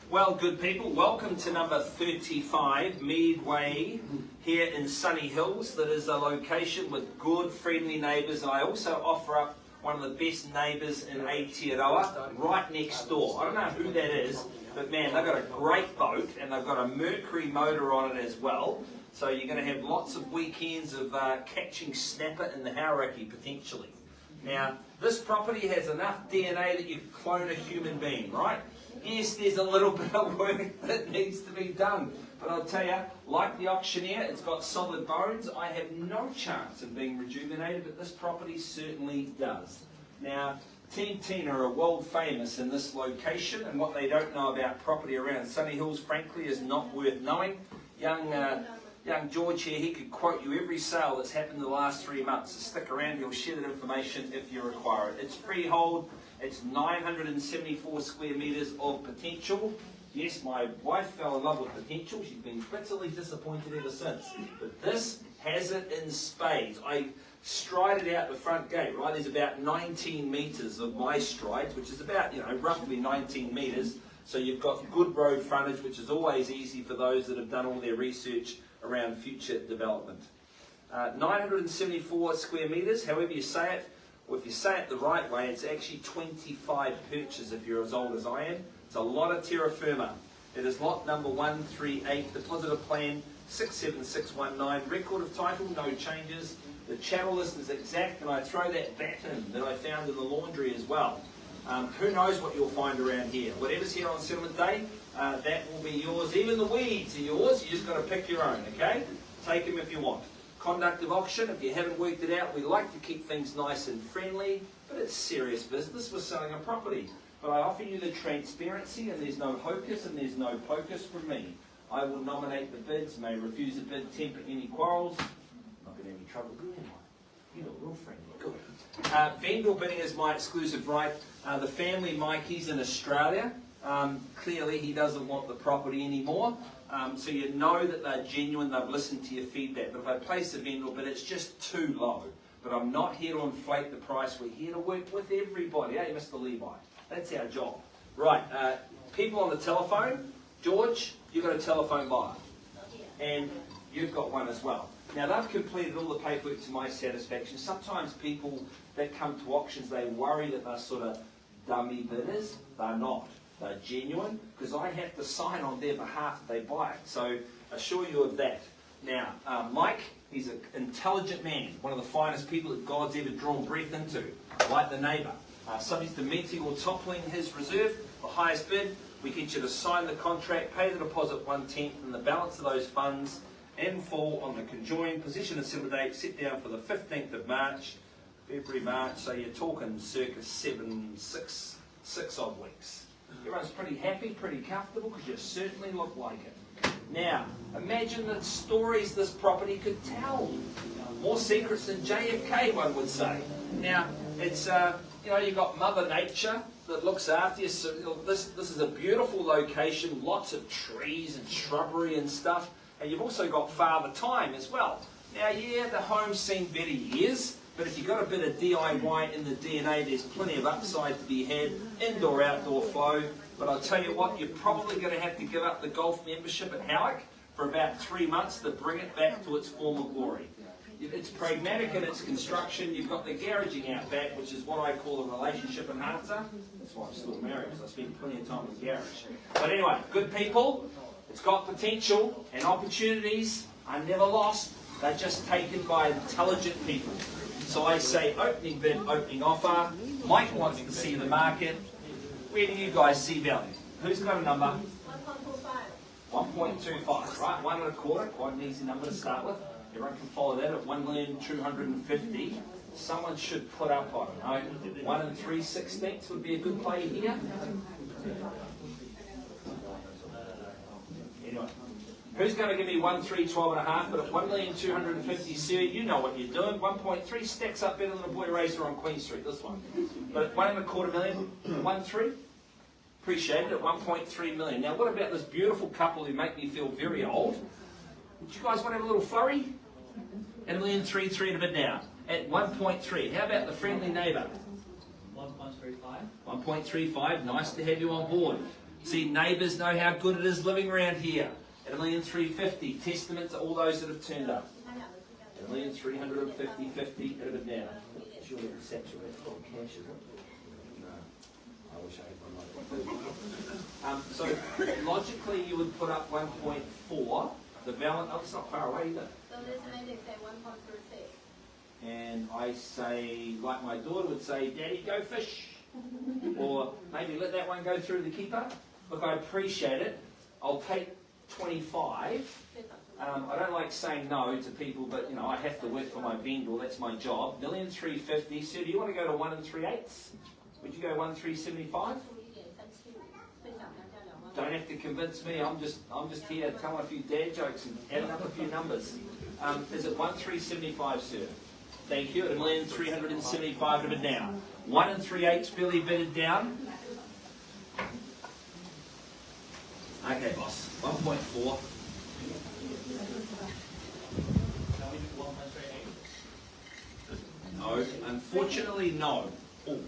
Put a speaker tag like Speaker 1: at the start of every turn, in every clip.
Speaker 1: Well, good people, welcome to number 35, Meadway, here in Sunnyhills. That is a location with good, friendly neighbours. I also offer up one of the best neighbours in Aotearoa, right next door. I don't know who that is, but man, they've got a great boat and they've got a Mercury motor on it as well. So you're going to have lots of weekends of catching snapper in the Hauraki potentially. Now, this property has enough DNA that you could clone a human being, right? Yes, there's a little bit of work that needs to be done. But I'll tell you, like the auctioneer, it's got solid bones. I have no chance of being rejuvenated, but this property certainly does. Now, Team Tina are world famous in this location, and what they don't know about property around Sunnyhills, frankly, is not worth knowing. Young George here, he could quote you every sale that's happened in the last 3 months. So stick around, he'll share that information if you require it. It's freehold, it's 974 square metres of potential. Yes, my wife fell in love with potential. She's been bitterly disappointed ever since. But this has it in spades. I strided out the front gate, right? There's about 19 metres of my strides, which is about, roughly 19 metres. So you've got good road frontage, which is always easy for those that have done all their research around future development. 974 square metres, however you say it, or if you say it the right way, it's actually 25 perches if you're as old as I am. It's a lot of terra firma. It is lot number 138, deposit of plan 67619, record of title, no changes. The channel list is exact, and I throw that bat in that I found in the laundry as well. Who knows what you'll find around here. Whatever's here on settlement day, that will be yours. Even the weeds are yours. You just got to pick your own, okay? Take them if you want. Conduct of auction, if you haven't worked it out, we like to keep things nice and friendly, but it's serious business. We're selling a property. But I offer you the transparency, and there's no hocus and there's no pocus from me. I will nominate the bids, may refuse a bid, temper any quarrels. Not going to have any trouble doing it. You look real friendly. Good. Vendor bidding is my exclusive right. The family Mike, he's in Australia. Clearly he doesn't want the property anymore. So you know that they're genuine, they've listened to your feedback. But if I place a vendor bid, it's just too low. But I'm not here to inflate the price. We're here to work with everybody. Hey, Mr. Levi, that's our job. Right, people on the telephone. George, you've got a telephone buyer. And you've got one as well. Now, they've completed all the paperwork to my satisfaction. Sometimes people that come to auctions, they worry that they're sort of dummy bidders. They're not. They're genuine, because I have to sign on their behalf if they buy it. So, I assure you of that. Now, Mike, he's an intelligent man, one of the finest people that God's ever drawn breath into, like the neighbour. Subject to meeting or toppling his reserve, the highest bid, we get you to sign the contract, pay the deposit 1/10, and the balance of those funds in full on the conjoined possession and settlement date set down for the 15th of March, February, March, so you're talking circa 6 odd weeks. Everyone's pretty happy, pretty comfortable, because you certainly look like it. Now, imagine the stories this property could tell. More secrets than JFK, one would say. Now, it's, you've got Mother Nature that looks after you. So, this is a beautiful location, lots of trees and shrubbery and stuff. And you've also got Father Time as well. Now, yeah, the home's seen better years, but if you've got a bit of DIY in the DNA, there's plenty of upside to be had, indoor-outdoor flow. But I'll tell you what, you're probably going to have to give up the golf membership at Howick for about 3 months to bring it back to its former glory. It's pragmatic in its construction. You've got the garaging out back, which is what I call a relationship enhancer. That's why I'm still married, because I spend plenty of time in the garage. But anyway, good people. It's got potential, and opportunities are never lost. They're just taken by intelligent people. So I say opening bid, opening offer. Mike wants to see the market. Where do you guys see value? Who's got a number? 1.25, right? 1 1/4, quite an easy number to start with. Everyone can follow that at 1,250,000. Someone should put up on it. 1 3/16 would be a good play here. Anyway, who's going to give me 1,312.5? But at 1,250,000, Siri, you know what you're doing. 1.3 stacks up better than a boy racer on Queen Street. This one. But at 1 1/4 million, 1.3. Appreciate it at 1.3 million. Now, what about this beautiful couple who make me feel very old? Would you guys want to have a little flurry? At 1,333 and a bit now. At 1.3. How about the friendly neighbour?
Speaker 2: 1.35.
Speaker 1: 1.35. Nice to have you on board. See, neighbours know how good it is living around here. At 1,350,000, testament to all those that have turned up. At 1,350,050, at a bit now. Surely the saps are full of cash, is it? No. I wish I had one. So logically, you would put up 1.4. The balance, oh, it's not far away either.
Speaker 2: So there's an index at 1.36.
Speaker 1: And I say, like my daughter would say, Daddy, go fish. Or maybe let that one go through the keeper. Look, I appreciate it. I'll take 25. I don't like saying no to people, but you know, I have to work for my vendor. That's my job. 1,350,000. Sir, do you want to go to 1 3/8? Would you go 1,375? Don't have to convince me. I'm just here telling a few dad jokes and adding up a few numbers. Is it 1,375, sir? Thank you. At 1,375 of it now. 1 3/8 fairly bidded down. Okay, boss. 1.4. No, unfortunately, no. Oh,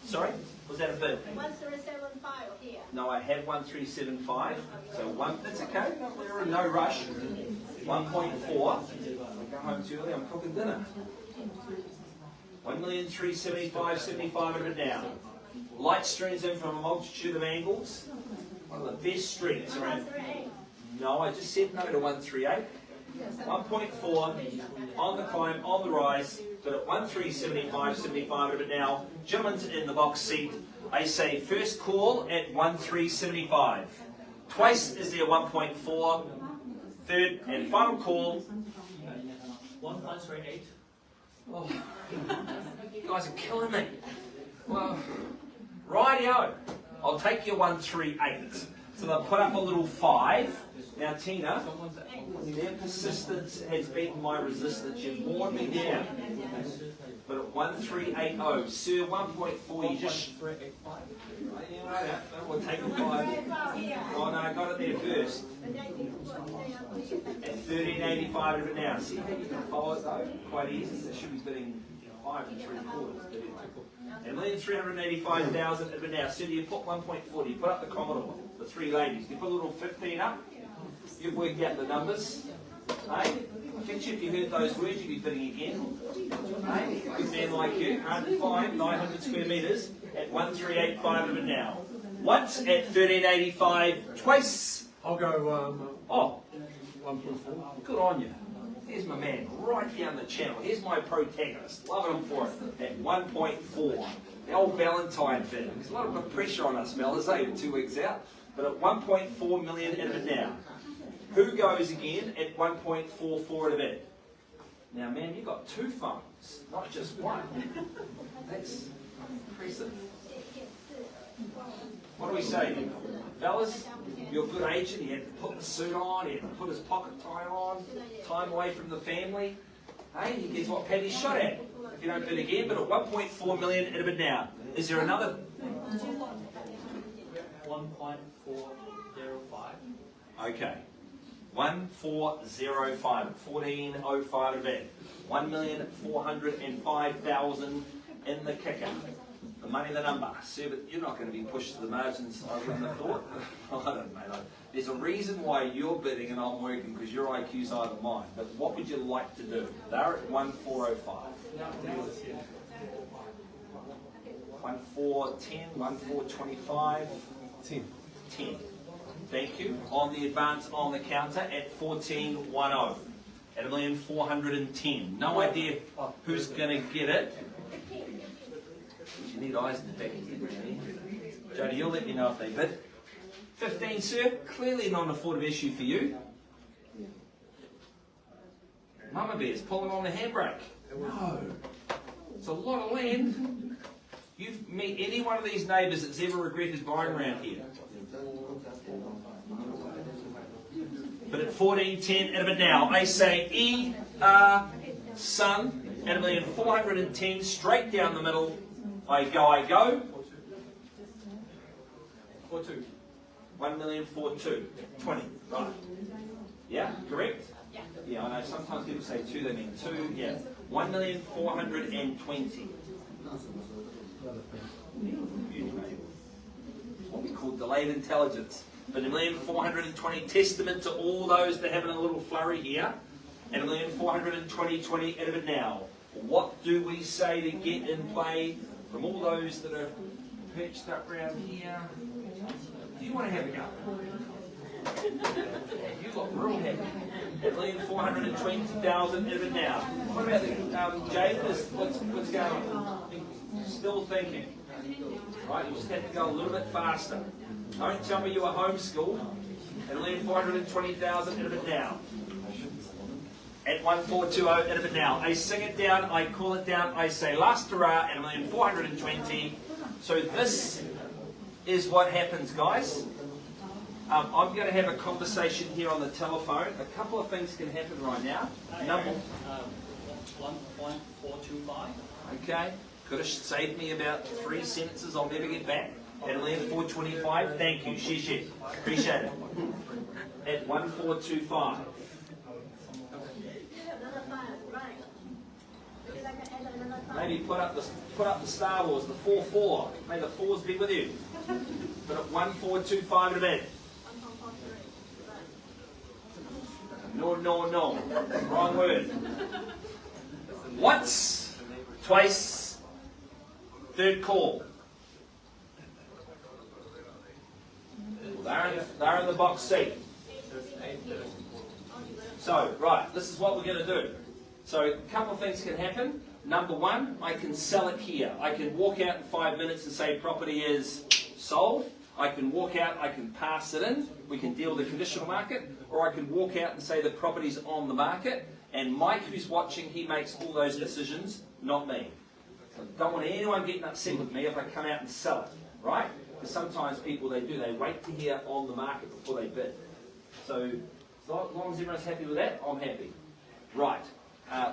Speaker 1: sorry, was that a bid?
Speaker 2: 1.375 here.
Speaker 1: No, I had 1,375. So one. That's okay. We're in no rush. 1.4. I go home too early. I'm cooking dinner. 1,375,75 of it now. Light streams in from a multitude of angles. One of the best streets around. No, I just said no to 138. 1.4 on the climb, on the rise, but at 1,375,75 of it now. Gentlemen's in the box seat. I say first call at 1,375. Twice is there 1.4. Third and final call.
Speaker 3: 1.38.
Speaker 1: Oh, you guys are killing me. Well, rightio. I'll take your 138. So they'll put up a little 5. Now, Tina, their persistence has beaten my resistance. You've worn me down. But at 1,380, sir, 1.4, you just. We'll take a 5. Oh no, I got it there first. At 1,385 of it now. See how you can follow it though? Quite easy. They should be bidding 5 3/4. And 1,385,000 of it now. So do you put 1.4? Do you put up the Commodore? The 3 ladies. Do you put a little 15 up? You've worked out the numbers. Hey? I bet you if you heard those words, you'd be bidding again. Hey? Good man like you. Hard to find. 900 square metres at 1,385 of it now. Once at 1,385. Twice.
Speaker 3: I'll go
Speaker 1: 1.4. Good on you. Here's my man, right down the channel. Here's my protagonist. Loving him for it. At 1.4. The old Valentine thing. There's a lot of pressure on us, fellas, eh? 2 weeks out. But at 1.4 million in it now. Who goes again at 1.44 at a bit? Now, man, you've got 2 phones, not just one. That's impressive. What do we say? Fellas, you're a good agent. He had to put the suit on, he had to put his pocket tie on, time away from the family. Hey, he gets what Paddy's shot at. If you don't bid again, but at 1.4 million at a bit now. Is there another?
Speaker 3: 1.405.
Speaker 1: Okay. 1,405 at 14.05 a bid. 1,405,000 in the kicker. The money, the number. Sir, but you're not going to be pushed to the margins, I wouldn't have thought. I don't know. There's a reason why you're bidding and I'm working, because your IQ's higher than mine. But what would you like to do? They're at 1,405. 1,410, 1,425. 10. Thank you. On the advance on the counter at 14.10. At 1,410. No idea who's going to get it. You need eyes in the back of your head. Jody, you'll let me know if they bid. 15, sir. Clearly not an affordable issue for you. Mama Bear's pulling on the handbrake. No. It's a lot of land. You've met any one of these neighbours that's ever regretted buying around here? But at 14.10 at a bit now, I say Sun at 1,410 straight down the middle. I go.
Speaker 3: 4.2.
Speaker 1: 1,420. 20. Right. Yeah, correct? Yeah, I know sometimes people say 2, they mean 2. Yeah. 1,420. What we call called delayed intelligence. But 1,420,000, testament to all those that are having a little flurry here. And 1,420,000 out of it now. What do we say to get in play from all those that are perched up around here? Do you want to have a go? You look real happy. 1,420,000 out of it now. What about the Jade? What's going on? Still thinking. Right, you just have to go a little bit faster. Don't tell me you were homeschooled. 1,420,000 out of it now. At 1,420 out of it now. I sing it down, I call it down, I say last hurrah at 1,420,000. So this is what happens, guys. I'm going to have a conversation here on the telephone. A couple of things can happen right now. Number
Speaker 3: 1.425.
Speaker 1: Okay, could have saved me about 3 sentences I'll never get back. At 1,425, thank you, shishi. Appreciate it. At 1,425. Maybe put up the Star Wars, the 4-4. May the 4s be with you. But at 1,425 in a minute. No. Wrong word. Once, twice, third call. They're in the box seat. So, right, this is what we're going to do. So, a couple of things can happen. Number one, I can sell it here. I can walk out in 5 minutes and say property is sold. I can walk out, I can pass it in. We can deal with the conditional market. Or I can walk out and say the property's on the market. And Mike, who's watching, he makes all those decisions, not me. So I don't want anyone getting upset with me if I come out and sell it, right? Because sometimes people, they wait to hear on the market before they bid. So as long as everyone's happy with that, I'm happy. Right,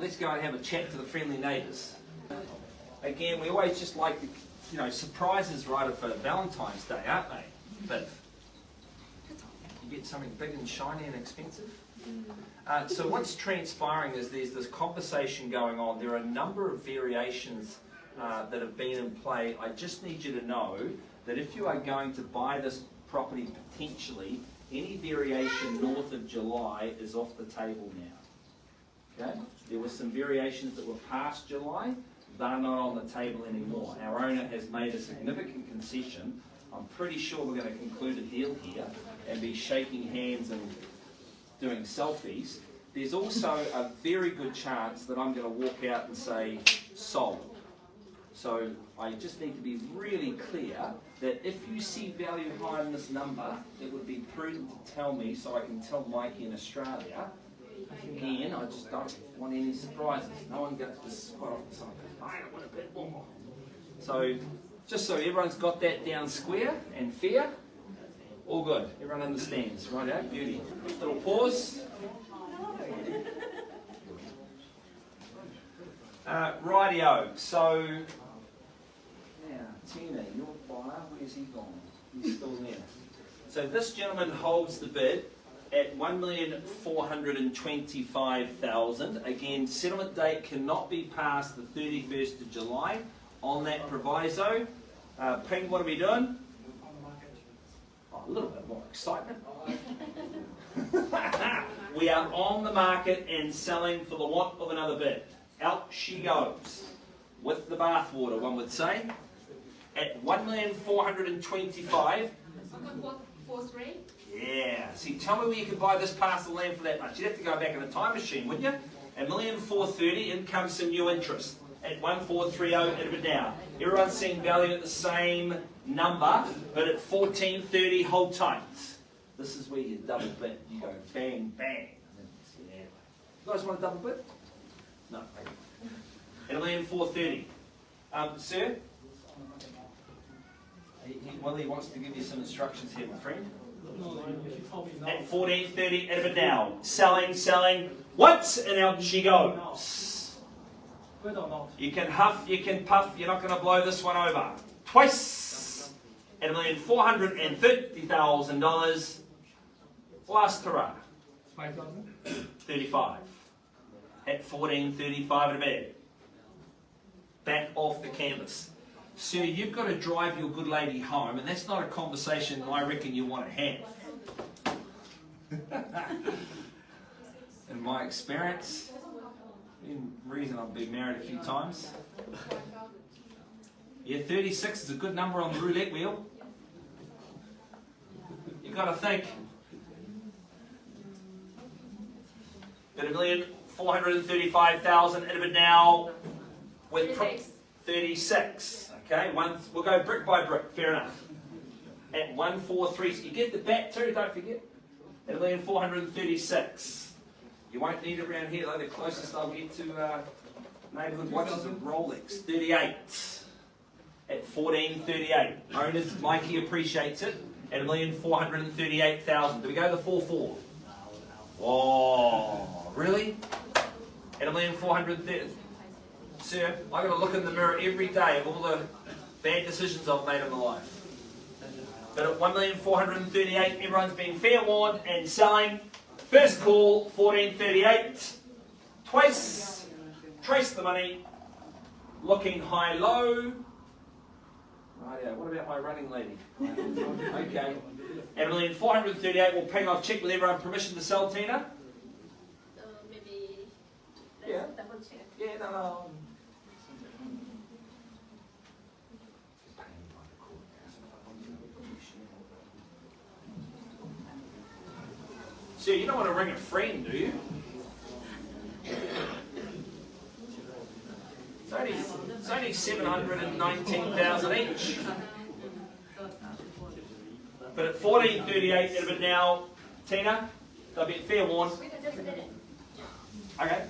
Speaker 1: let's go and have a chat to the friendly neighbours. Again, we always just like to, surprises right for Valentine's Day, aren't they? But you get something big and shiny and expensive. So what's transpiring is there's this conversation going on. There are a number of variations that have been in play. I just need you to know that if you are going to buy this property potentially, any variation north of July is off the table now. Okay? There were some variations that were past July. They're not on the table anymore. Our owner has made a significant concession. I'm pretty sure we're going to conclude a deal here and be shaking hands and doing selfies. There's also a very good chance that I'm going to walk out and say sold. So I just need to be really clear that if you see value higher than this number, it would be prudent to tell me so I can tell Mikey in Australia. Again, I just don't want any surprises. No one gets to spot off something. I want a bit more. So just so everyone's got that down square and fair, all good. Everyone understands. Right out, beauty. Little pause. Rightio. So now, Tina, your buyer, where's he gone? He's still there. So this gentleman holds the bid at 1,425,000. Again, settlement date cannot be past the 31st of July on that proviso. Ping, what are we doing? Oh, a little bit more excitement. We are on the market and selling for the want of another bid. Out she goes. With the bathwater, one would say. At 1,425,000.
Speaker 2: 1.43.
Speaker 1: Yeah. See, tell me where you could buy this parcel of land for that much. You'd have to go back in a time machine, wouldn't you? At 1,430,000, in comes some new interest. At 1,430 out of it now. Everyone's seeing value at the same number, but at 1,430, hold tight. This is where you double bid. You go bang, bang. Yeah. You guys want a double bid? No. At 1,430. Sir? He wants to give you some instructions here, my friend. At 1,430, out of it now. Selling. Once, and out she goes. You can huff, you can puff, you're not going to blow this one over. Twice. At $1,430,000. Last hurrah. 35. At 1,435 at a bed. Back off the canvas. Sir, you've got to drive your good lady home, and that's not a conversation I reckon you want to have. In my experience, in reason I've been married a few times. Yeah, 36 is a good number on the roulette wheel. You've got to think. At 1,435,000 in a bit now with 36. Okay, we'll go brick by brick, fair enough. At 143, so you get the bat too, don't forget. At 1,436. You won't need it around here, though. The closest I'll get to neighbourhood watches of Rolex. 38. At 1438. Owners, Mikey appreciates it. At 1,438,000. Do we go to the 4-4? Whoa, really? At 1,430. Sir, I've got to look in the mirror every day of all the bad decisions I've made in my life. But at 1,438,000, everyone's been fair warned and selling. First call, 1438. Twice. Trace the money. Looking high-low. Rightio, what about my running lady? Okay. At 1,438,000, we'll ping off, check with everyone, permission to sell, Tina?
Speaker 2: Maybe
Speaker 1: Yeah.
Speaker 2: double check.
Speaker 1: Yeah, no. So you don't want to ring a friend, do you? It's only 719,000 each. But at 1438, it'll be now, Tina, they'll be fair warned. Okay.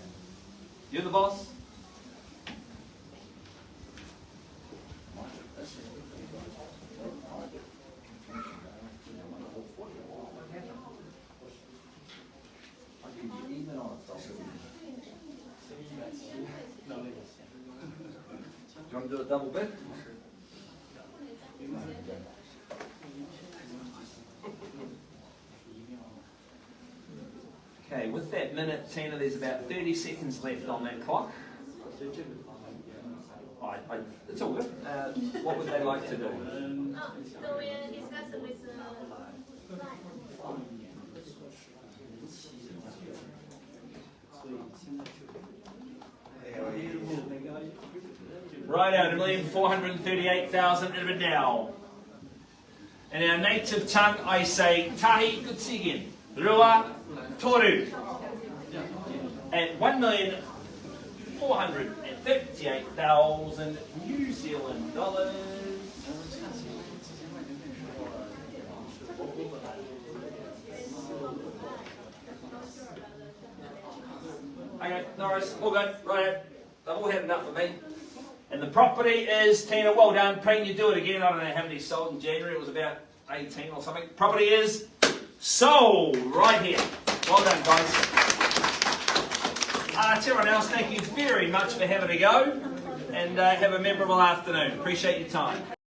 Speaker 1: You're the boss. Do you want to do a double bid? Okay, with that minute, Tina, there's about 30 seconds left on that clock. It's all good. What would they like to do?
Speaker 2: So we discussed with
Speaker 1: Right out, 1,438,000 in a bit now. In our native tongue, I say tahi, good see again. Rua, toru. At 1,438,000 New Zealand dollars. Okay, Norris, all good, right. They've all had enough of me. And the property is, Tina, well done. Ping, you do it again. I don't know how many sold in January. It was about 18 or something. Property is sold right here. Well done, guys. To everyone else, thank you very much for having a go. And have a memorable afternoon. Appreciate your time.